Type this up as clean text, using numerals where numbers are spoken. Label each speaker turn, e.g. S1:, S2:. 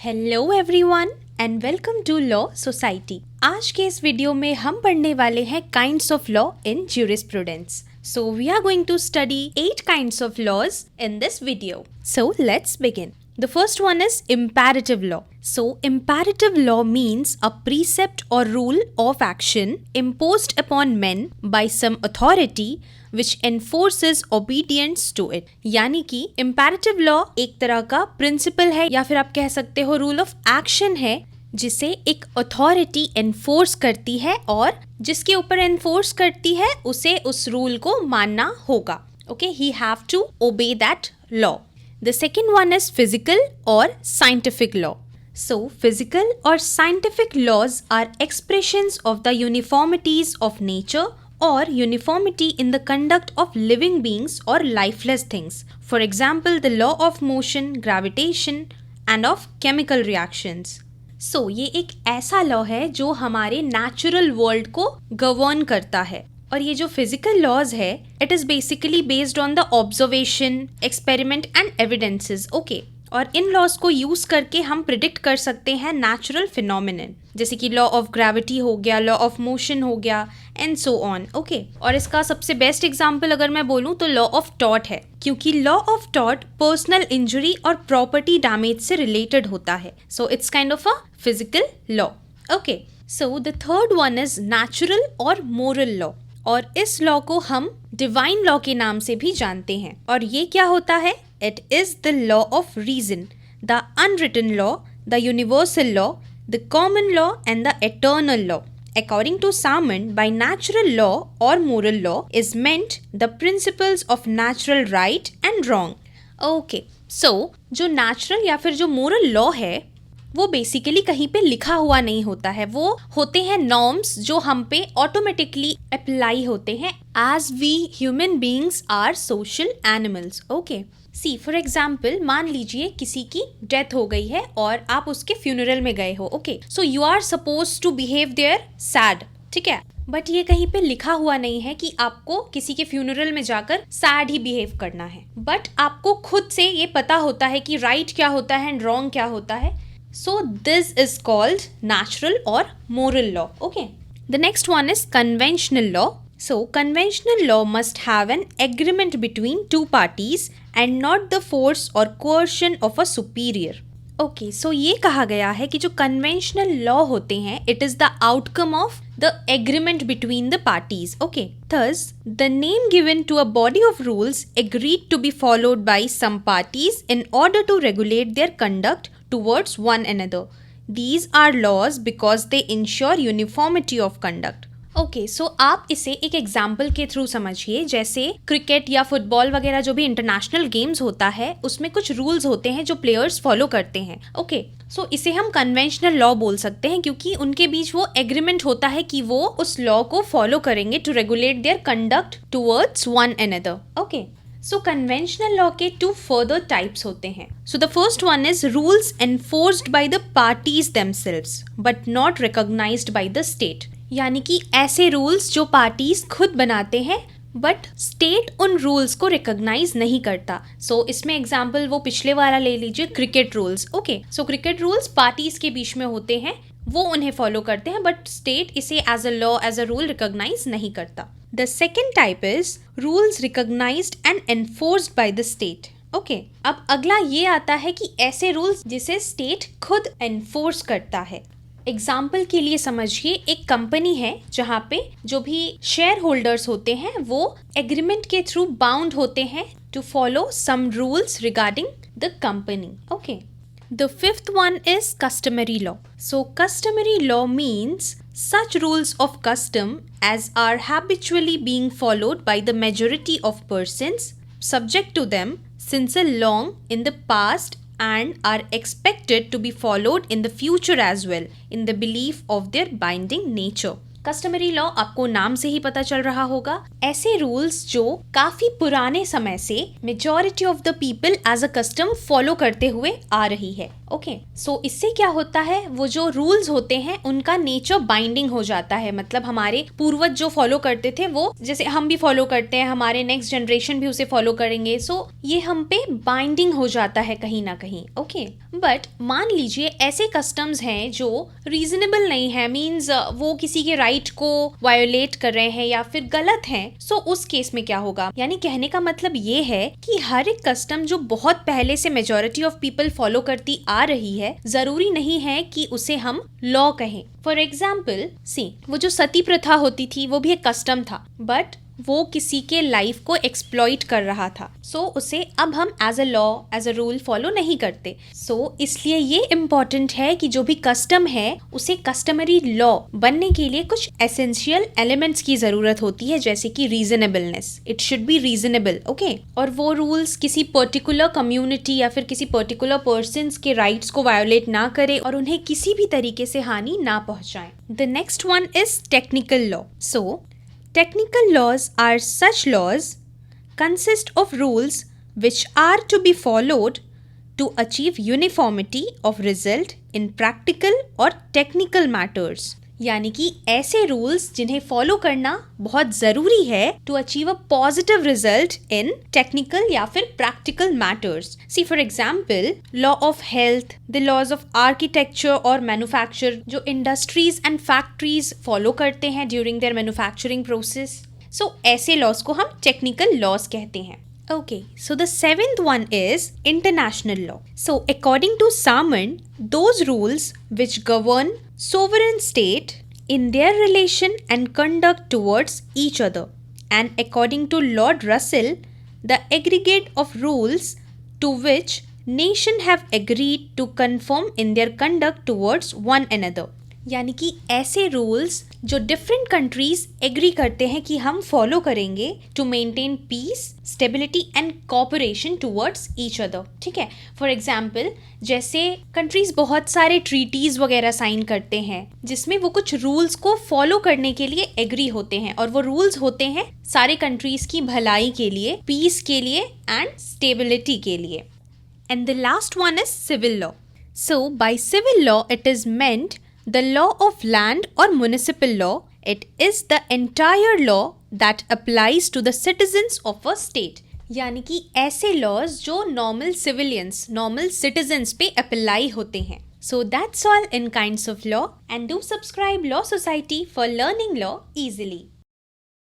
S1: Hello everyone and welcome to law society. आज के इस वीडियो में हम पढ़ने वाले हैं kinds of law in jurisprudence. So we are going to study 8 kinds of laws in this video. So let's begin. The first one is imperative law. So imperative law means a precept or rule of action imposed upon men by some authority which enforces obedience to it. यानी कि imperative law एक तरह का principle है या फिर आप कह सकते हो rule of action है जिसे एक अथॉरिटी एनफोर्स करती है और जिसके ऊपर एनफोर्स करती है उसे उस रूल को मानना होगा. Okay, he have to obey that law. The second one is physical और साइंटिफिक लॉ. सो फिजिकल और scientific laws are expressions of the uniformities of nature or uniformity in the conduct of living beings or lifeless things. For example, the law of motion, gravitation and of chemical reactions. So, ये एक ऐसा law है जो हमारे natural world को govern करता है. और ये जो फिजिकल लॉज है it is basically based on the observation, experiment and evidences. Okay, और इन लॉज को यूज करके हम प्रिडिक्ट कर सकते हैं नेचुरल फिनोमिनन, जैसे कि लॉ ऑफ ग्रेविटी हो गया, लॉ ऑफ मोशन हो गया एंड सो ऑन. ओके, और इसका सबसे बेस्ट एग्जांपल अगर मैं बोलूँ तो लॉ ऑफ टॉर्ट है, क्योंकि law of tort personal injury और प्रॉपर्टी डैमेज से रिलेटेड होता है. So it's kind of a physical law. Okay, so the third one is natural और मोरल लॉ, और इस लॉ को हम डिवाइन लॉ के नाम से भी जानते हैं. और ये क्या होता है? It is the law of reason, the unwritten law, the universal law, the common law and the eternal law. According to Salmon, by natural law or moral law is meant the principles of natural right and wrong. Okay, so जो natural या फिर जो moral law है वो basically कहीं पे लिखा हुआ नहीं होता है. वो होते हैं नॉर्म्स जो हम पे ऑटोमेटिकली अप्लाई होते हैं as we human beings are social animals. Okay, see for example मान लीजिए किसी की डेथ हो गई है और आप उसके फ्यूनरल में गए हो. Okay, so you are suppose to behave there sad, ठीक है, बट ये कहीं पे लिखा हुआ नहीं है कि आपको किसी के फ्यूनरल में जाकर सैड ही बिहेव करना है. बट आपको खुद से ये पता होता है कि राइट क्या होता है एंड रॉन्ग क्या होता है. So this is called natural or moral law. Okay. The next one is conventional law. So conventional law must have an agreement between two parties and not the force or coercion of a superior. Okay, so ये कहा गया है कि जो conventional law होते हैं it is the outcome of the agreement between the parties. Okay. Thus, the name given to a body of rules agreed to be followed by some parties in order to regulate their conduct towards one another. These are laws because they ensure uniformity of conduct. Okay, so आप इसे एक example के through समझिए. जैसे cricket या football वगैरह जो भी इंटरनेशनल गेम्स होता है उसमें कुछ रूल्स होते हैं जो प्लेयर्स फॉलो करते हैं. ओके, सो इसे हम कन्वेंशनल लॉ बोल सकते हैं क्योंकि उनके बीच वो एग्रीमेंट होता है कि वो उस लॉ को फॉलो करेंगे to regulate their conduct towards one another. Okay, So conventional law के two further types होते हैं. So the first one is rules enforced by the parties themselves but not recognized by the state. यानी कि ऐसे rules जो parties खुद बनाते हैं बट स्टेट उन रूल्स को रिकॉग्नाइज नहीं करता. सो इसमें एग्जाम्पल वो पिछले वाला ले लीजिए, क्रिकेट रूल्स. ओके, सो क्रिकेट रूल्स पार्टीज के बीच में होते हैं, वो उन्हें फॉलो करते हैं बट स्टेट इसे as a law, as a rule recognize नहीं करता. The second type is rules recognized and enforced by the state. Okay, अब अगला ये आता है कि ऐसे रूल्स जिसे स्टेट खुद एनफोर्स करता है. एग्जाम्पल के लिए समझिए, एक कंपनी है जहाँ पे जो भी शेयर होल्डर्स होते हैं वो एग्रीमेंट के थ्रू बाउंड होते हैं to follow some rules regarding the company. Okay, the fifth one is customary law. So customary law means such rules of custom as are habitually being followed by the majority of persons subject to them since a long in the past and are expected to be followed in the future as well in the belief of their binding nature. Customary law आपको नाम से ही पता चल रहा होगा. ऐसे rules जो काफी पुराने समय से majority of the people as a custom follow करते हुए आ रही है ओके सो इससे क्या होता है, वो जो रूल्स होते हैं उनका नेचर बाइंडिंग हो जाता है, मतलब हमारे पूर्वज जो फॉलो करते थे वो जैसे हम भी फॉलो करते हैं, हमारे नेक्स्ट जनरेशन भी उसे फॉलो करेंगे, सो ये हम पे बाइंडिंग हो जाता है कहीं ना कहीं। ओके बट मान लीजिए ऐसे कस्टम्स हैं जो रीजनेबल नहीं है, मीन्स वो किसी के राइट को वायोलेट कर रहे हैं या फिर गलत हैं, सो उस केस में क्या होगा। यानी कहने का मतलब ये है कि हर एक कस्टम जो बहुत पहले से मेजॉरिटी ऑफ पीपल फॉलो करती आ रही है, जरूरी नहीं है कि उसे हम लॉ कहें। फॉर एग्जाम्पल सी, वो जो सती प्रथा होती थी वो भी एक कस्टम था, बट वो किसी के लाइफ को एक्सप्लॉइट कर रहा था, सो उसे अब हम as a law as a rule follow नहीं करते। सो इसलिए ये इम्पोर्टेंट है कि जो भी कस्टम है उसे कस्टमरी लॉ बनने के लिए कुछ एसेंशियल एलिमेंट्स की जरूरत होती है, जैसे कि reasonableness, it should be reasonable. Okay और वो रूल्स किसी पर्टिकुलर कम्युनिटी या फिर किसी पर्टिकुलर पर्सन्स के राइट्स को वायोलेट ना करे और उन्हें किसी भी तरीके से हानि ना पहुंचाए। The next one is technical law. So technical laws are such laws consist of rules which are to be followed to achieve uniformity of result in practical or technical matters। यानी कि ऐसे रूल्स जिन्हें follow करना बहुत जरूरी है to achieve a positive result in technical या फिर practical matters. See for example law of health, the laws of architecture और मैन्युफैक्चर, जो इंडस्ट्रीज एंड फैक्ट्रीज फॉलो करते हैं during their manufacturing process. So ऐसे लॉज को हम टेक्निकल लॉज कहते हैं। Okay, so the seventh one is international law. So according to Salmon, those rules which govern sovereign state in their relation and conduct towards each other. And according to Lord Russell, the aggregate of rules to which nation have agreed to conform in their conduct towards one another. यानी कि ऐसे rules जो different countries agree करते हैं कि हम follow करेंगे to maintain peace, stability and cooperation towards each other. ठीक है, फॉर एग्जांपल जैसे कंट्रीज बहुत सारे ट्रीटीज वगैरह साइन करते हैं जिसमें वो कुछ रूल्स को फॉलो करने के लिए एग्री होते हैं, और वो रूल्स होते हैं सारे कंट्रीज की भलाई के लिए, पीस के लिए एंड स्टेबिलिटी के लिए। And the last one is civil law. So by civil law it is meant the law of land or municipal law. It is the entire law that applies to the citizens of a state. यानी कि ऐसे laws जो normal civilians, normal citizens पे apply होते हैं। So that's all in kinds of law, and do subscribe Law Society for learning law easily.